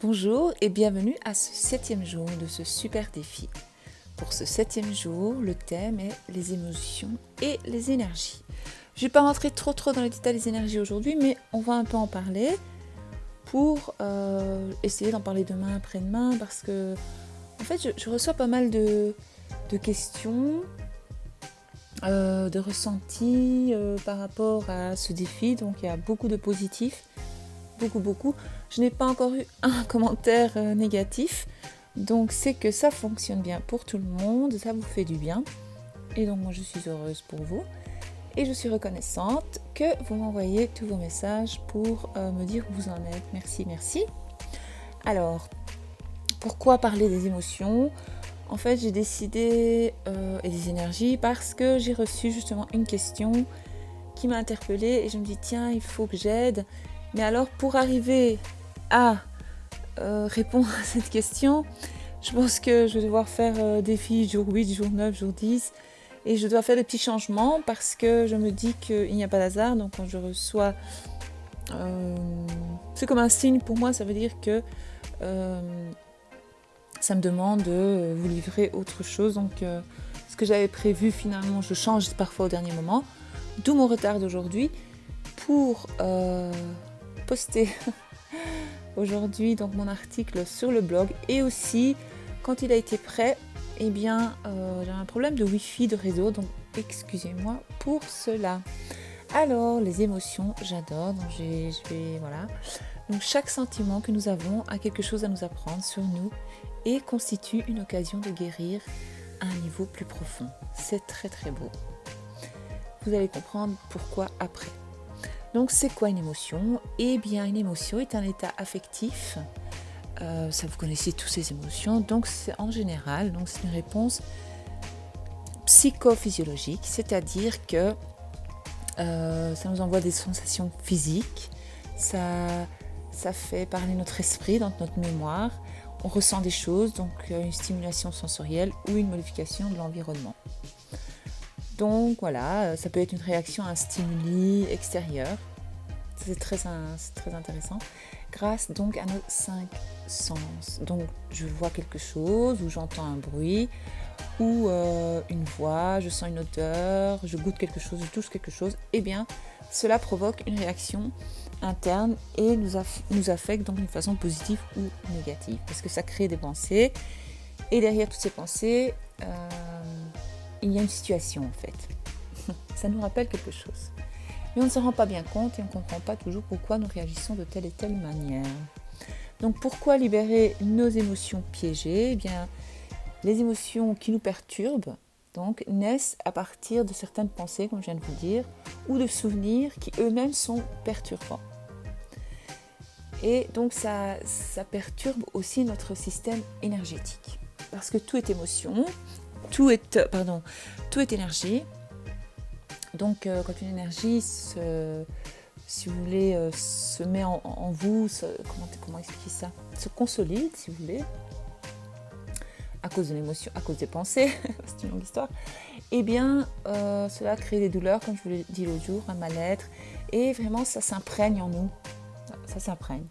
Bonjour et bienvenue à ce 7e jour de ce super défi. Pour ce 7e jour, le thème est les émotions et les énergies. Je ne vais pas rentrer trop dans les détails des énergies aujourd'hui, mais on va un peu en parler pour essayer d'en parler demain, après-demain, parce que en fait, je reçois pas mal de questions, de ressentis par rapport à ce défi, donc il y a beaucoup de positifs. Beaucoup. Je n'ai pas encore eu un commentaire négatif, donc c'est que ça fonctionne bien pour tout le monde, ça vous fait du bien, et donc moi je suis heureuse pour vous, et je suis reconnaissante que vous m'envoyez tous vos messages pour me dire où vous en êtes. Merci. Alors, pourquoi parler des émotions ? En fait, j'ai décidé, et des énergies, parce que j'ai reçu justement une question qui m'a interpellée, et je me dis tiens, il faut que j'aide. Mais alors, pour arriver à répondre à cette question, je pense que je vais devoir faire défi jour 8, jour 9, jour 10. Et je dois faire des petits changements parce que je me dis qu'il n'y a pas d'hasard. Donc quand je reçois... c'est comme un signe pour moi, ça veut dire que ça me demande de vous livrer autre chose. Donc ce que j'avais prévu, finalement, je change parfois au dernier moment. D'où mon retard d'aujourd'hui pour... poster aujourd'hui donc mon article sur le blog, et aussi quand il a été prêt, eh bien j'ai un problème de wifi, de réseau, donc excusez-moi pour cela. Alors les émotions, j'adore, donc voilà. Donc chaque sentiment que nous avons a quelque chose à nous apprendre sur nous et constitue une occasion de guérir à un niveau plus profond. C'est très beau. Vous allez comprendre pourquoi après. Donc c'est quoi une émotion ? Eh bien une émotion est un état affectif, ça vous connaissez tous ces émotions, donc c'est en général, donc c'est une réponse psychophysiologique, c'est-à-dire que ça nous envoie des sensations physiques, ça fait parler notre esprit, dans notre mémoire, on ressent des choses, donc une stimulation sensorielle ou une modification de l'environnement. Donc voilà, ça peut être une réaction à un stimuli extérieur. C'est très intéressant. Grâce donc à nos 5 sens. Donc je vois quelque chose, ou j'entends un bruit, ou une voix, je sens une odeur, je goûte quelque chose, je touche quelque chose. Eh bien, cela provoque une réaction interne et nous affecte donc d'une façon positive ou négative. Parce que ça crée des pensées. Et derrière toutes ces pensées, il y a une situation en fait. Ça nous rappelle quelque chose. Mais on ne s'en rend pas bien compte et on ne comprend pas toujours pourquoi nous réagissons de telle et telle manière. Donc pourquoi libérer nos émotions piégées ? Eh bien, les émotions qui nous perturbent donc, naissent à partir de certaines pensées, comme je viens de vous dire, ou de souvenirs qui eux-mêmes sont perturbants. Et donc ça perturbe aussi notre système énergétique. Parce que tout est émotion, tout est énergie. Donc quand une énergie se met en vous, comment expliquer ça ? Se consolide, si vous voulez, à cause de l'émotion, à cause des pensées, c'est une longue histoire, eh bien cela crée des douleurs, comme je vous l'ai dit l'autre jour, un mal-être, et vraiment ça s'imprègne en nous, ça s'imprègne.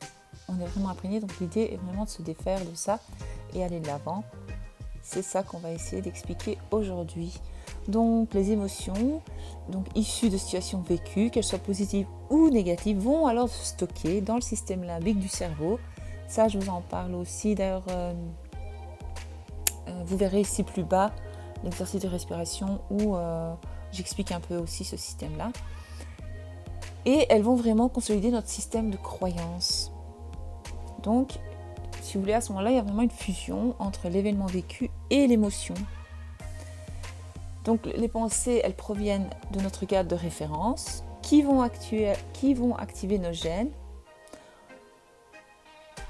On est vraiment imprégné, donc l'idée est vraiment de se défaire de ça et aller de l'avant. C'est ça qu'on va essayer d'expliquer aujourd'hui. Donc les émotions, donc issues de situations vécues, qu'elles soient positives ou négatives, vont alors se stocker dans le système limbique du cerveau. Ça, je vous en parle aussi. D'ailleurs, vous verrez ici plus bas l'exercice de respiration où j'explique un peu aussi ce système-là. Et elles vont vraiment consolider notre système de croyances. Donc, si vous voulez, à ce moment-là, il y a vraiment une fusion entre l'événement vécu et l'émotion. Donc les pensées, elles proviennent de notre cadre de référence qui vont activer nos gènes.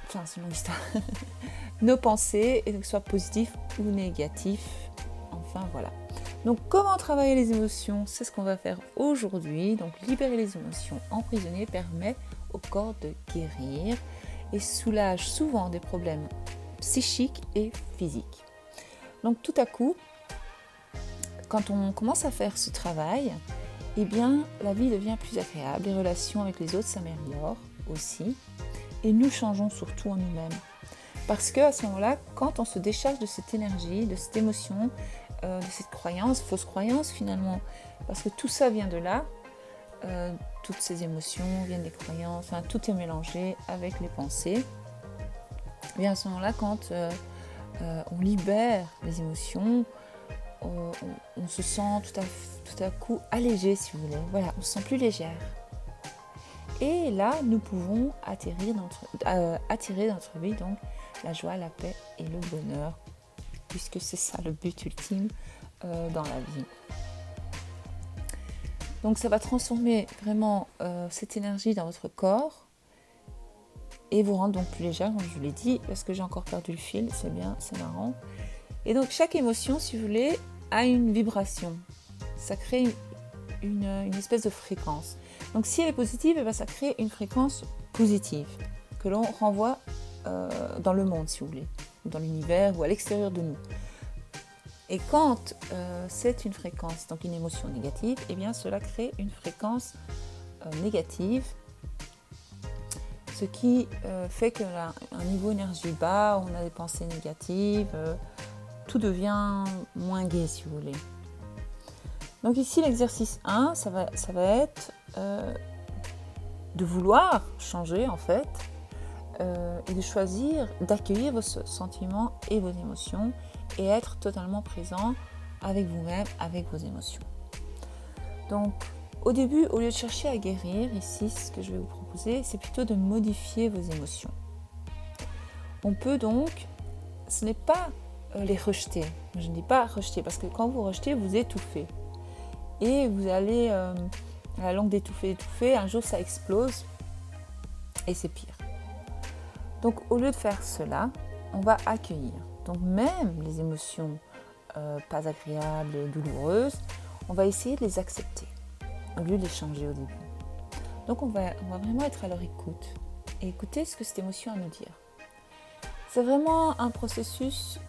Enfin, c'est une longue histoire. Nos pensées, et que ce soit positif ou négatif. Enfin, voilà. Donc comment travailler les émotions ? C'est ce qu'on va faire aujourd'hui. Donc libérer les émotions emprisonnées permet au corps de guérir et soulage souvent des problèmes psychiques et physiques. Donc tout à coup, quand on commence à faire ce travail, eh bien, la vie devient plus agréable, les relations avec les autres s'améliorent aussi. et nous changeons surtout en nous-mêmes. Parce qu'à ce moment-là, quand on se décharge de cette énergie, de cette émotion, de cette croyance, fausse croyance finalement, parce que tout ça vient de là, toutes ces émotions viennent des croyances, enfin, tout est mélangé avec les pensées. Et bien à ce moment-là, quand on libère les émotions, on se sent tout à coup allégé, si vous voulez. Voilà, on se sent plus légère. Et là, nous pouvons attirer dans notre vie donc la joie, la paix et le bonheur, puisque c'est ça le but ultime dans la vie. Donc ça va transformer vraiment cette énergie dans votre corps et vous rendre donc plus légère, comme je vous l'ai dit, parce que j'ai encore perdu le fil, c'est bien, c'est marrant. Et donc chaque émotion, si vous voulez, a une vibration. Ça crée une espèce de fréquence. Donc si elle est positive, eh bien, ça crée une fréquence positive que l'on renvoie dans le monde, si vous voulez, dans l'univers ou à l'extérieur de nous. Et quand c'est une fréquence, donc une émotion négative, eh bien cela crée une fréquence négative, ce qui fait qu'à un niveau énergie bas, on a des pensées négatives, tout devient moins gai, si vous voulez. Donc ici, l'exercice 1, ça va être de vouloir changer, en fait, et de choisir d'accueillir vos sentiments et vos émotions et être totalement présent avec vous-même, avec vos émotions. Donc, au début, au lieu de chercher à guérir, ici, ce que je vais vous proposer, c'est plutôt de modifier vos émotions. On peut donc, ce n'est pas les rejeter. Je ne dis pas rejeter, parce que quand vous rejetez, vous étouffez. Et vous allez, à la longue d'étouffer, un jour ça explose, et c'est pire. Donc, au lieu de faire cela, on va accueillir. Donc, même les émotions pas agréables et douloureuses, on va essayer de les accepter, au lieu de les changer au début. Donc, on va vraiment être à leur écoute et écouter ce que cette émotion a à nous dire. C'est vraiment un processus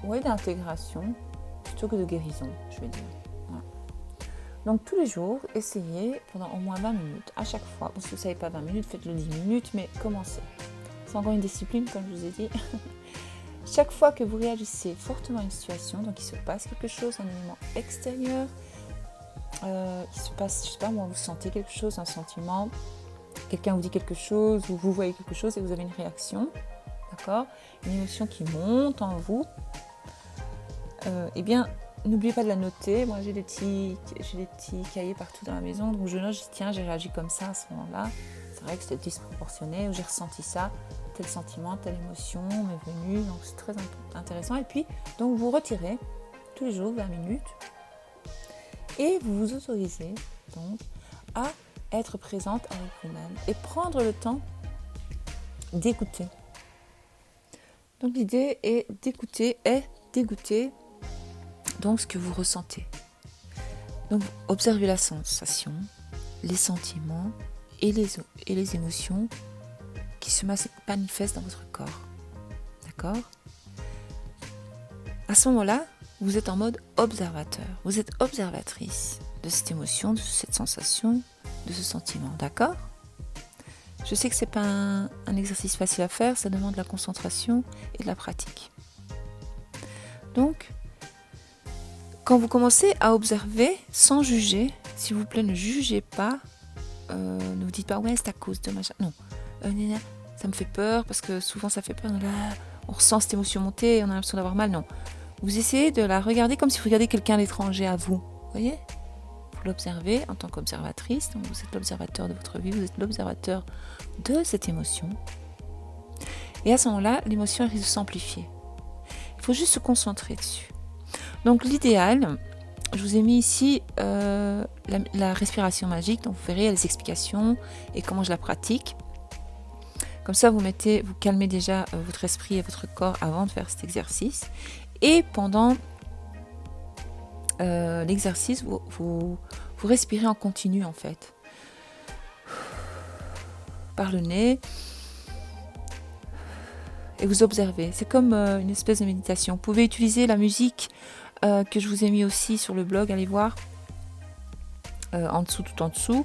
d'intégration plutôt que de guérison, je vais dire. Voilà. Donc, tous les jours, essayez pendant au moins 20 minutes, à chaque fois. Si vous ne savez pas 20 minutes, faites-le 10 minutes, mais commencez. C'est encore une discipline, comme je vous ai dit. Chaque fois que vous réagissez fortement à une situation, donc il se passe quelque chose, un élément extérieur, il se passe, je sais pas moi, vous sentez quelque chose, un sentiment, quelqu'un vous dit quelque chose, ou vous voyez quelque chose et vous avez une réaction, d'accord, une émotion qui monte en vous, eh bien, n'oubliez pas de la noter. Moi, j'ai des petits cahiers partout dans la maison, donc je note, tiens, j'ai réagi comme ça à ce moment-là, c'est vrai que c'était disproportionné, ou j'ai ressenti ça, tel sentiment, telle émotion m'est venue, donc c'est très intéressant. Et puis, donc vous retirez tous les jours 20 minutes et vous vous autorisez donc à être présente avec vous-même et prendre le temps d'écouter. Donc l'idée est d'écouter donc ce que vous ressentez. Donc observez la sensation, les sentiments et les émotions qui se manifestent dans votre corps. D'accord ? À ce moment-là, vous êtes en mode observateur. Vous êtes observatrice de cette émotion, de cette sensation, de ce sentiment. D'accord ? Je sais que ce n'est pas un exercice facile à faire, ça demande de la concentration et de la pratique. Donc, quand vous commencez à observer sans juger, s'il vous plaît, ne jugez pas, ne vous dites pas « ouais, c'est à cause de machin ». Non. Ça me fait peur, parce que souvent ça fait peur, on ressent cette émotion monter, on a l'impression d'avoir mal, non. Vous essayez de la regarder comme si vous regardiez quelqu'un d'étranger à vous, vous voyez ? Vous l'observez en tant qu'observatrice, donc vous êtes l'observateur de votre vie, vous êtes l'observateur de cette émotion. Et à ce moment-là, l'émotion risque de s'amplifier. Il faut juste se concentrer dessus. Donc l'idéal, je vous ai mis ici la respiration magique, donc vous verrez, il y a les explications et comment je la pratique. Comme ça, vous calmez déjà votre esprit et votre corps avant de faire cet exercice. Et pendant l'exercice, vous respirez en continu, en fait. Par le nez. Et vous observez. C'est comme une espèce de méditation. Vous pouvez utiliser la musique que je vous ai mis aussi sur le blog. Allez voir. En dessous, tout en dessous.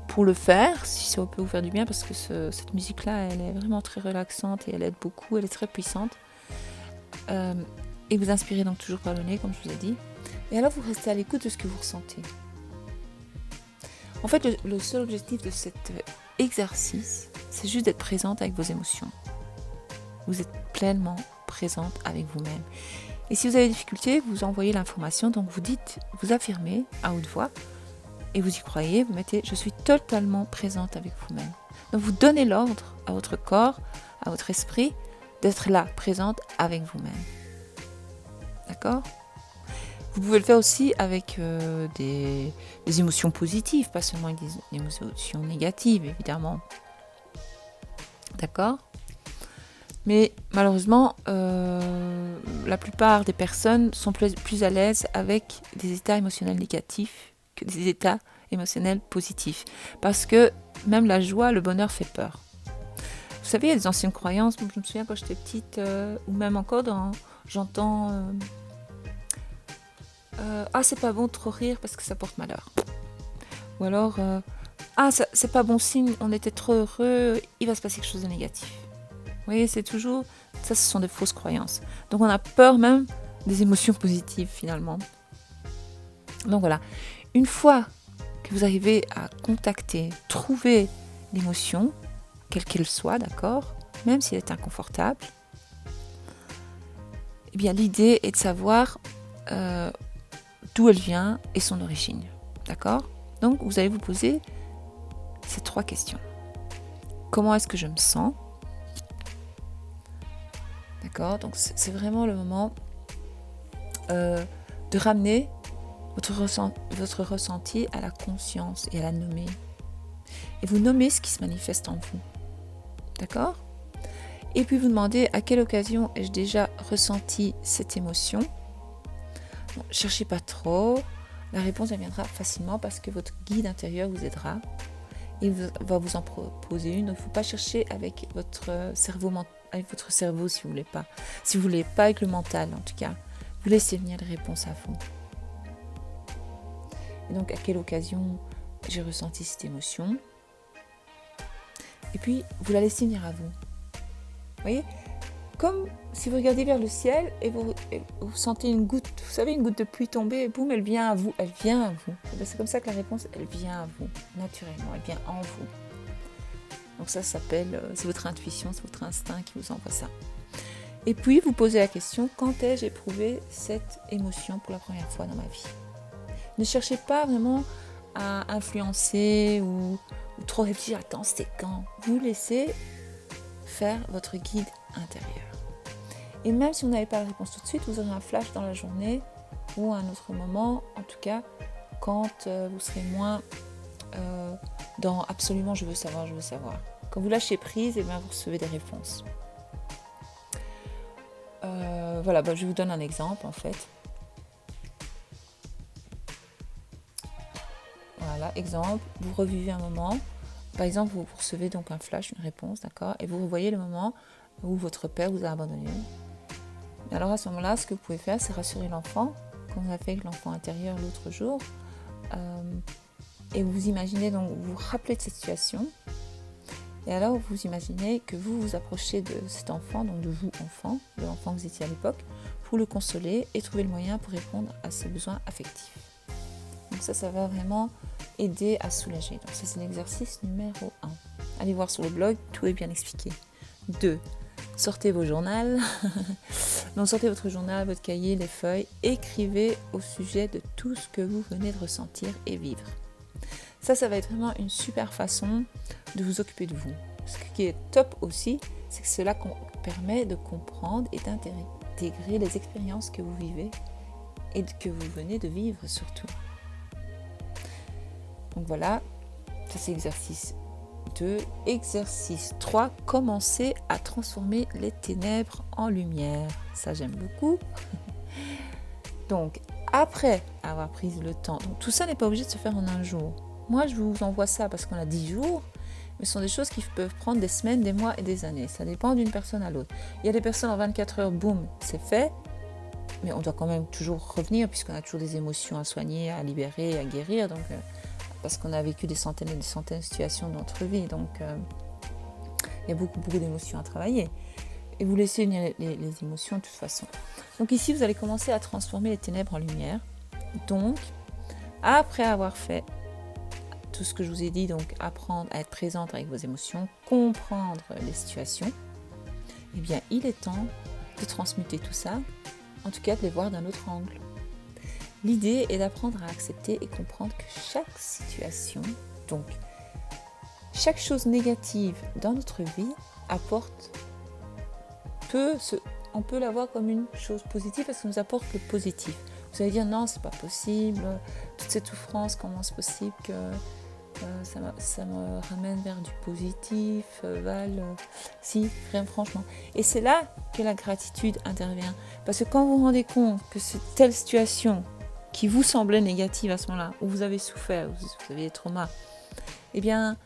pour le faire, si ça peut vous faire du bien, parce que cette musique-là, elle est vraiment très relaxante et elle aide beaucoup, elle est très puissante. Et vous inspirez donc toujours par le nez, comme je vous ai dit. Et alors, vous restez à l'écoute de ce que vous ressentez. En fait, le seul objectif de cet exercice, c'est juste d'être présente avec vos émotions. Vous êtes pleinement présente avec vous-même. Et si vous avez des difficultés, vous envoyez l'information, donc vous dites, vous affirmez à haute voix, et vous y croyez, vous mettez « je suis totalement présente avec vous-même ». Donc vous donnez l'ordre à votre corps, à votre esprit, d'être là, présente avec vous-même. D'accord ? Vous pouvez le faire aussi avec des émotions positives, pas seulement avec des émotions négatives, évidemment. D'accord ? Mais malheureusement, la plupart des personnes sont plus à l'aise avec des états émotionnels négatifs que des états émotionnels positifs. Parce que même la joie, le bonheur fait peur. Vous savez, il y a des anciennes croyances, je me souviens quand j'étais petite, ou même encore j'entends ah, c'est pas bon de trop rire parce que ça porte malheur. Ou alors, ah, c'est pas bon signe, on était trop heureux, il va se passer quelque chose de négatif. Vous voyez, c'est toujours, ça ce sont des fausses croyances. Donc on a peur même des émotions positives finalement. Donc voilà, une fois que vous arrivez à contacter, trouver l'émotion, quelle qu'elle soit, d'accord, même si elle est inconfortable, eh bien l'idée est de savoir d'où elle vient et son origine, d'accord ? Donc vous allez vous poser ces 3 questions. Comment est-ce que je me sens ? D'accord ? Donc c'est vraiment le moment de ramener votre ressenti à la conscience et à la nommer. Et vous nommez ce qui se manifeste en vous. D'accord ? Et puis vous demandez à quelle occasion ai-je déjà ressenti cette émotion ? Bon, cherchez pas trop. La réponse elle viendra facilement parce que votre guide intérieur vous aidera. Il va vous en proposer une. Donc il ne faut pas chercher avec votre cerveau si vous voulez pas. Si vous voulez pas avec le mental en tout cas. Vous laissez venir les réponses à vous. Et donc à quelle occasion j'ai ressenti cette émotion ? Et puis vous la laissez venir à vous. Vous voyez ? Comme si vous regardez vers le ciel et vous sentez une goutte, vous savez, une goutte de pluie tomber, et boum, elle vient à vous, elle vient à vous. Et bien, c'est comme ça que la réponse, elle vient à vous, naturellement, elle vient en vous. Donc ça s'appelle, c'est votre intuition, c'est votre instinct qui vous envoie ça. Et puis, vous posez la question, quand ai-je éprouvé cette émotion pour la première fois dans ma vie ? Ne cherchez pas vraiment à influencer ou trop réfléchir, attends, c'était quand ? Vous laissez faire votre guide intérieur. Et même si vous n'avez pas la réponse tout de suite, vous aurez un flash dans la journée ou à un autre moment, en tout cas, quand vous serez moins dans absolument je veux savoir. Quand vous lâchez prise, et bien vous recevez des réponses. Voilà, je vous donne un exemple en fait. Voilà, exemple, vous revivez un moment. Par exemple, vous recevez donc un flash, une réponse, d'accord ? Et vous revoyez le moment où votre père vous a abandonné. Et alors à ce moment-là, ce que vous pouvez faire, c'est rassurer l'enfant, comme on a fait avec l'enfant intérieur l'autre jour. Et vous imaginez, donc vous vous rappelez de cette situation. Et alors vous imaginez que vous vous approchez de cet enfant, donc de vous enfant, de l'enfant que vous étiez à l'époque, pour le consoler et trouver le moyen pour répondre à ses besoins affectifs. Donc ça va vraiment aider à soulager. Donc ça, c'est l'exercice numéro 1. Allez voir sur le blog, tout est bien expliqué. 2. Sortez vos journaux. Donc sortez votre journal, votre cahier, les feuilles. Écrivez au sujet de tout ce que vous venez de ressentir et vivre. Ça va être vraiment une super façon de vous occuper de vous. Ce qui est top aussi, c'est que cela permet de comprendre et d'intégrer les expériences que vous vivez et que vous venez de vivre surtout. Donc voilà, ça c'est exercice 2. Exercice 3, commencer à transformer les ténèbres en lumière. Ça j'aime beaucoup. Donc après avoir pris le temps, donc tout ça n'est pas obligé de se faire en un jour. Moi je vous envoie ça parce qu'on a 10 jours, mais ce sont des choses qui peuvent prendre des semaines, des mois et des années. Ça dépend d'une personne à l'autre. Il y a des personnes en 24 heures, boum, c'est fait. Mais on doit quand même toujours revenir puisqu'on a toujours des émotions à soigner, à libérer, à guérir. Donc parce qu'on a vécu des centaines et des centaines de situations dans notre vie, donc il y a beaucoup d'émotions à travailler. Et vous laissez venir les émotions de toute façon. Donc ici, vous allez commencer à transformer les ténèbres en lumière. Donc, après avoir fait tout ce que je vous ai dit, donc apprendre à être présente avec vos émotions, comprendre les situations, eh bien, il est temps de transmuter tout ça, en tout cas de les voir d'un autre angle. L'idée est d'apprendre à accepter et comprendre que chaque situation, donc chaque chose négative dans notre vie on peut la voir comme une chose positive parce que ça nous apporte le positif. Vous allez dire non, c'est pas possible, toute cette souffrance, comment c'est possible que ça me ramène vers du positif, Val, si, vraiment franchement. Et c'est là que la gratitude intervient. Parce que quand vous vous rendez compte que c'est telle situation qui vous semblait négative à ce moment-là, où vous avez souffert, vous avez des traumas, eh bien,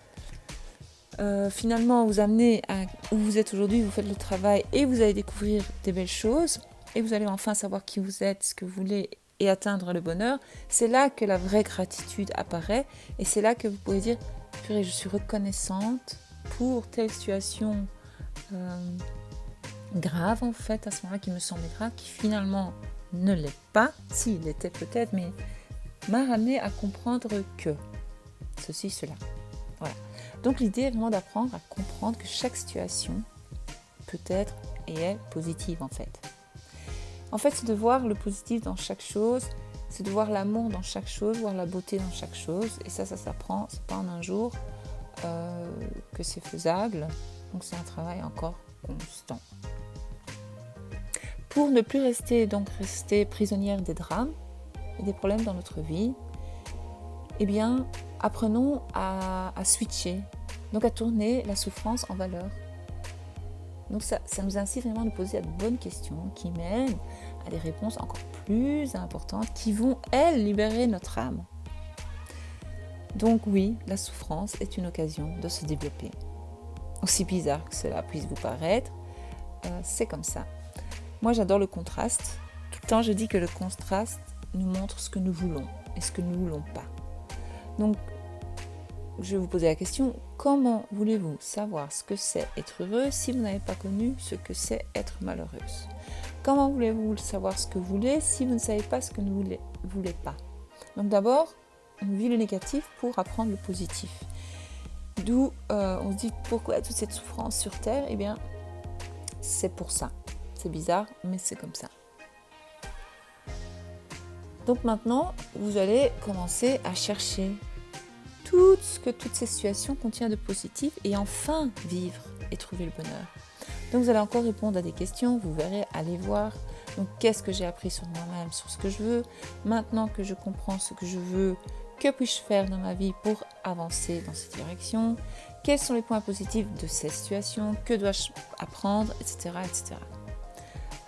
finalement, vous amenez à où vous êtes aujourd'hui, vous faites le travail et vous allez découvrir des belles choses et vous allez enfin savoir qui vous êtes, ce que vous voulez et atteindre le bonheur. C'est là que la vraie gratitude apparaît et c'est là que vous pouvez dire « Purée, je suis reconnaissante pour telle situation grave en fait, à ce moment-là qui me semblait grave, qui finalement ne l'est pas, si, il l'était peut-être, mais m'a ramené à comprendre que ceci, cela. » Voilà. Donc l'idée est vraiment d'apprendre à comprendre que chaque situation peut être et est positive en fait. En fait, c'est de voir le positif dans chaque chose, c'est de voir l'amour dans chaque chose, voir la beauté dans chaque chose. Et ça s'apprend, c'est pas en un jour que c'est faisable. Donc c'est un travail encore constant. Pour ne plus rester prisonnière des drames et des problèmes dans notre vie, eh bien, apprenons à switcher, donc à tourner la souffrance en valeur. Donc ça nous incite vraiment à nous poser de bonnes questions qui mènent à des réponses encore plus importantes qui vont, elles, libérer notre âme. Donc oui, la souffrance est une occasion de se développer. Aussi bizarre que cela puisse vous paraître, c'est comme ça. Moi, j'adore le contraste. Tout le temps, je dis que le contraste nous montre ce que nous voulons et ce que nous ne voulons pas. Donc, je vais vous poser la question, comment voulez-vous savoir ce que c'est être heureux si vous n'avez pas connu ce que c'est être malheureuse? Comment voulez-vous savoir ce que vous voulez si vous ne savez pas ce que vous ne voulez pas? Donc d'abord, on vit le négatif pour apprendre le positif. D'où on se dit pourquoi toute cette souffrance sur Terre? Eh bien, c'est pour ça. C'est bizarre, mais c'est comme ça. Donc maintenant, vous allez commencer à chercher tout ce que toutes ces situations contiennent de positif et enfin vivre et trouver le bonheur. Donc vous allez encore répondre à des questions, vous verrez, allez voir. Donc qu'est-ce que j'ai appris sur moi-même, sur ce que je veux? Maintenant que je comprends ce que je veux, que puis-je faire dans ma vie pour avancer dans cette direction? Quels sont les points positifs de cette situation? Que dois-je apprendre, etc., etc.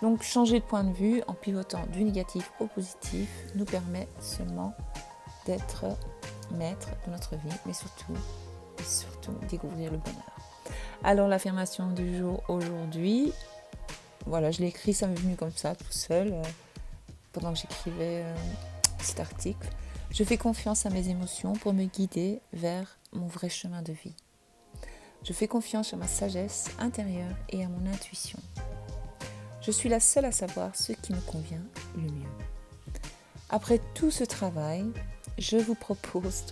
Donc changer de point de vue en pivotant du négatif au positif nous permet seulement d'être maître de notre vie, mais surtout découvrir le bonheur. Alors l'affirmation du jour aujourd'hui, voilà, je l'ai écrit, ça m'est venu comme ça, tout seul, pendant que j'écrivais cet article. Je fais confiance à mes émotions pour me guider vers mon vrai chemin de vie. Je fais confiance à ma sagesse intérieure et à mon intuition. Je suis la seule à savoir ce qui me convient le mieux. Après tout ce travail, je vous propose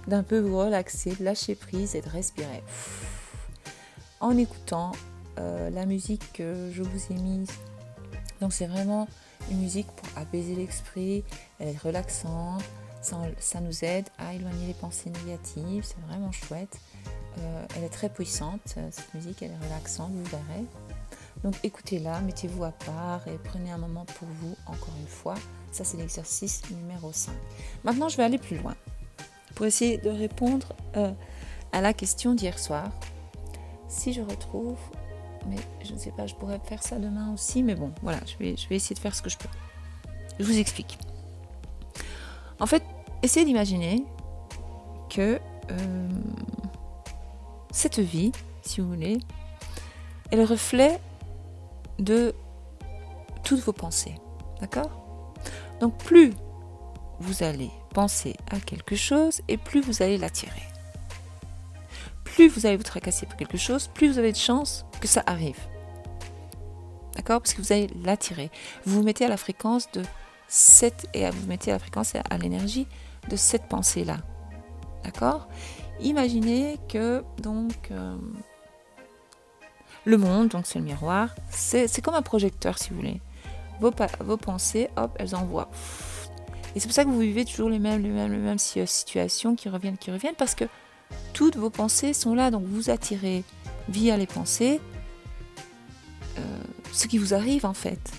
d'un peu vous relaxer, de lâcher prise et de respirer. En écoutant la musique que je vous ai mise. Donc c'est vraiment une musique pour apaiser l'esprit, elle est relaxante, ça nous aide à éloigner les pensées négatives, c'est vraiment chouette. Elle est très puissante, cette musique, elle est relaxante, vous verrez. Donc écoutez-la, mettez-vous à part et prenez un moment pour vous, encore une fois. Ça, c'est l'exercice numéro 5. Maintenant, je vais aller plus loin pour essayer de répondre à la question d'hier soir. Si je retrouve, mais je ne sais pas, je pourrais faire ça demain aussi, mais bon, voilà, je vais essayer de faire ce que je peux. Je vous explique. En fait, essayez d'imaginer que cette vie, si vous voulez, est le reflet de toutes vos pensées, d'accord? Donc plus vous allez penser à quelque chose et plus vous allez l'attirer. Plus vous allez vous tracasser pour quelque chose, plus vous avez de chances que ça arrive. D'accord? Parce que vous allez l'attirer. Vous vous mettez à la fréquence de vous mettez à la fréquence et à l'énergie de cette pensée-là. D'accord? Imaginez que donc le monde, donc c'est le miroir, c'est comme un projecteur si vous voulez. Vos pensées, hop, elles envoient. Et c'est pour ça que vous vivez toujours les mêmes situations qui reviennent, parce que toutes vos pensées sont là, donc vous attirez via les pensées ce qui vous arrive en fait,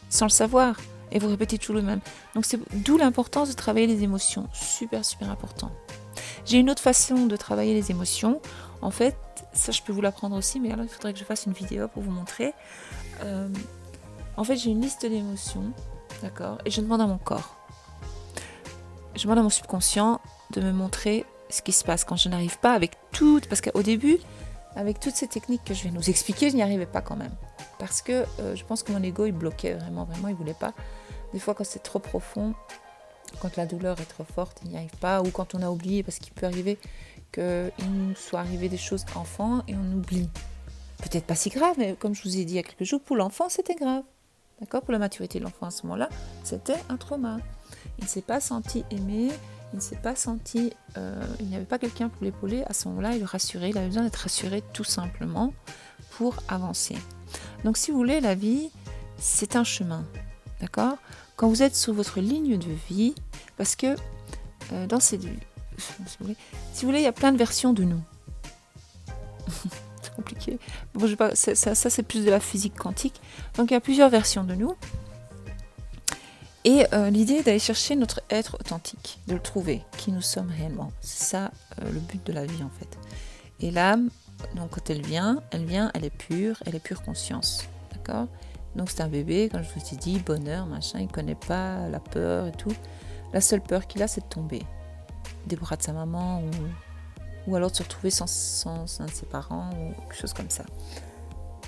sans le savoir, et vous répétez toujours le même. Donc c'est d'où l'importance de travailler les émotions, super important. J'ai une autre façon de travailler les émotions, en fait, ça je peux vous l'apprendre aussi, mais alors il faudrait que je fasse une vidéo pour vous montrer. En fait, j'ai une liste d'émotions, d'accord, et je demande à mon corps. Je demande à mon subconscient de me montrer ce qui se passe quand je n'arrive pas avec tout, parce qu'au début, avec toutes ces techniques que je vais nous expliquer, je n'y arrivais pas quand même. Parce que je pense que mon ego, il bloquait vraiment, il voulait pas. Des fois, quand c'est trop profond, quand la douleur est trop forte, il n'y arrive pas, ou quand on a oublié, parce qu'il peut arriver qu'il nous soit arrivé des choses enfants et on oublie. Peut-être pas si grave, mais comme je vous ai dit il y a quelques jours, pour l'enfant, c'était grave. D'accord? Pour la maturité de l'enfant à ce moment-là, c'était un trauma. Il ne s'est pas senti aimé, il ne s'est pas senti... il n'y avait pas quelqu'un pour l'épauler à ce moment-là et le rassurer. Il avait besoin d'être rassuré tout simplement pour avancer. Donc si vous voulez, la vie, c'est un chemin. D'accord? Quand vous êtes sur votre ligne de vie, parce que dans ces... si vous voulez, il y a plein de versions de nous. C'est compliqué. Bon, ça, c'est plus de la physique quantique. Donc il y a plusieurs versions de nous. Et l'idée est d'aller chercher notre être authentique, de le trouver, qui nous sommes réellement. C'est ça le but de la vie en fait. Et l'âme, donc quand elle vient, elle est pure conscience. D'accord? Donc c'est un bébé, comme je vous ai dit, bonheur, machin, il ne connaît pas la peur et tout. La seule peur qu'il a, c'est de tomber des bras de sa maman ou alors de se retrouver sans un de ses parents ou quelque chose comme ça.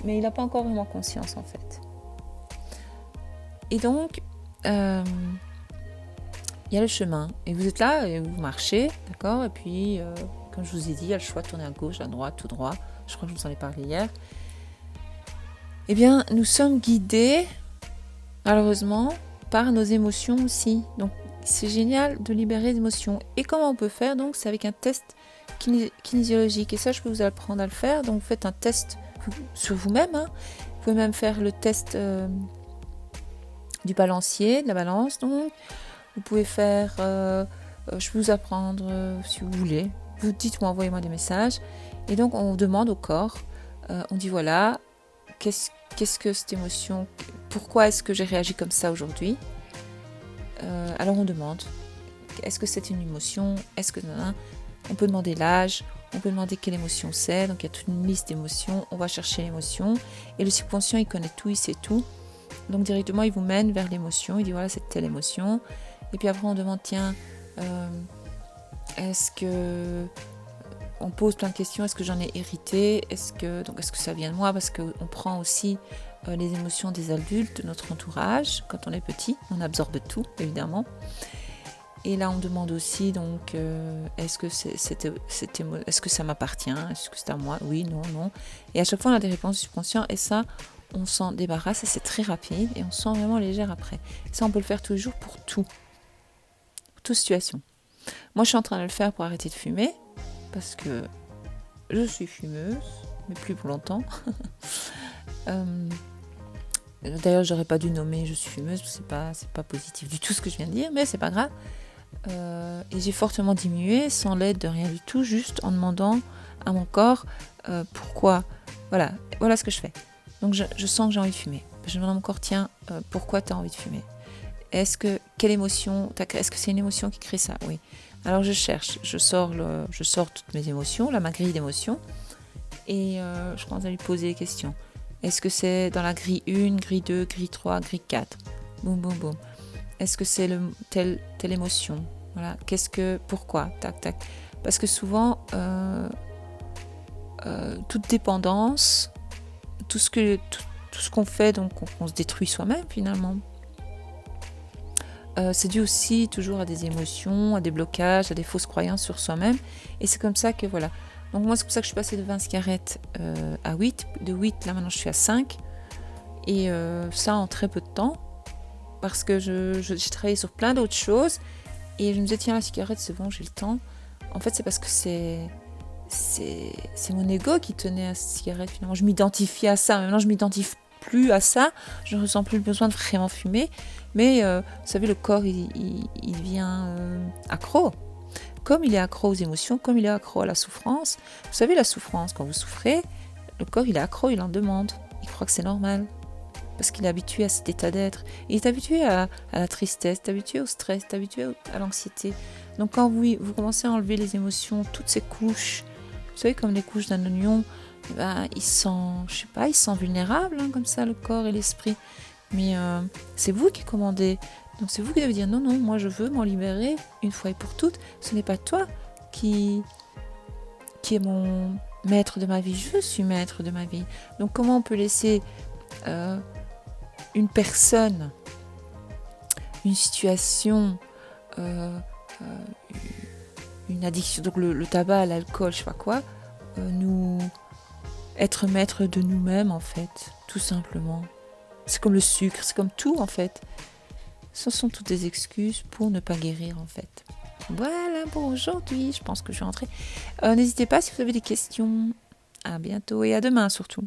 Mais il n'a pas encore vraiment conscience en fait. Et donc, il y a le chemin. Et vous êtes là et vous marchez, d'accord? Et puis, comme je vous ai dit, il y a le choix de tourner à gauche, à droite, tout droit. Je crois que je vous en ai parlé hier. Eh bien, nous sommes guidés, malheureusement, par nos émotions aussi. Donc, c'est génial de libérer les émotions. Et comment on peut faire? Donc, c'est avec un test kinésiologique. Et ça, je peux vous apprendre à le faire. Donc, vous faites un test sur vous-même. Hein. Vous pouvez même faire le test du balancier, de la balance. Donc, vous pouvez faire... je peux vous apprendre si vous voulez. Vous dites-moi, envoyez-moi des messages. Et donc, on demande au corps. On dit, voilà... Qu'est-ce que cette émotion? Pourquoi est-ce que j'ai réagi comme ça aujourd'hui? Alors on demande, est-ce que c'est une émotion? Est-ce que on peut demander l'âge, on peut demander quelle émotion c'est. Donc il y a toute une liste d'émotions. On va chercher l'émotion et le subconscient il connaît tout, il sait tout. Donc directement il vous mène vers l'émotion. Il dit voilà c'est telle émotion. Et puis après on demande tiens est-ce que on pose plein de questions, est-ce que j'en ai hérité, est-ce que ça vient de moi, parce qu'on prend aussi les émotions des adultes, de notre entourage, quand on est petit, on absorbe tout, évidemment. Et là, on demande aussi, donc, est-ce que est-ce que ça m'appartient, est-ce que c'est à moi, oui, non. Et à chaque fois, on a des réponses du subconscient, et ça, on s'en débarrasse, et c'est très rapide, et on se sent vraiment légère après. Et ça, on peut le faire tous les jours pour tout, toute situation. Moi, je suis en train de le faire pour arrêter de fumer, parce que je suis fumeuse, mais plus pour longtemps. D'ailleurs, j'aurais pas dû nommer je suis fumeuse, c'est pas positif du tout ce que je viens de dire, mais c'est pas grave. Et j'ai fortement diminué sans l'aide de rien du tout, juste en demandant à mon corps pourquoi. Voilà ce que je fais. Donc je sens que j'ai envie de fumer. Je demande à mon corps, tiens, pourquoi tu as envie de fumer? Quelle émotion, est-ce que c'est une émotion qui crée ça? Oui. Alors je cherche, je sors toutes mes émotions, ma grille d'émotions, et je commence à lui poser des questions. Est-ce que c'est dans la grille 1, grille 2, grille 3, grille 4? Boum, boum, boum. Est-ce que c'est telle émotion? Voilà. Pourquoi? Tac, tac. Parce que souvent, toute dépendance, tout ce qu'on fait, donc on se détruit soi-même finalement. c'est dû aussi toujours à des émotions, à des blocages, à des fausses croyances sur soi-même. Et c'est comme ça que voilà. Donc moi, c'est pour ça que je suis passée de 20 cigarettes à 8. De 8, là maintenant, je suis à 5. Et ça en très peu de temps. Parce que j'ai travaillé sur plein d'autres choses. Et je me disais, tiens, la cigarette, c'est bon, j'ai le temps. En fait, c'est parce que c'est mon ego qui tenait à cette cigarette. Finalement, je m'identifiais à ça. Maintenant, je m'identifie plus à ça. Je ne ressens plus le besoin de vraiment fumer. Mais vous savez, le corps, il devient accro. Comme il est accro aux émotions, comme il est accro à la souffrance. Vous savez, la souffrance, quand vous souffrez, le corps, il est accro, il en demande. Il croit que c'est normal. Parce qu'il est habitué à cet état d'être. Il est habitué à la tristesse, il est habitué au stress, il est habitué à l'anxiété. Donc quand vous commencez à enlever les émotions, toutes ces couches, vous savez, comme les couches d'un oignon, il se sent vulnérable, comme ça, le corps et l'esprit. Mais c'est vous qui commandez. Donc c'est vous qui devez dire non, moi je veux m'en libérer une fois et pour toutes. Ce n'est pas toi qui est mon maître de ma vie. Je suis maître de ma vie. Donc comment on peut laisser une personne, une situation, une addiction, donc le tabac, l'alcool, je sais pas quoi, nous être maître de nous-mêmes en fait, tout simplement. C'est comme le sucre, c'est comme tout en fait. Ce sont toutes des excuses pour ne pas guérir en fait. Voilà pour aujourd'hui, je pense que je vais rentrer. N'hésitez pas si vous avez des questions. À bientôt et à demain surtout.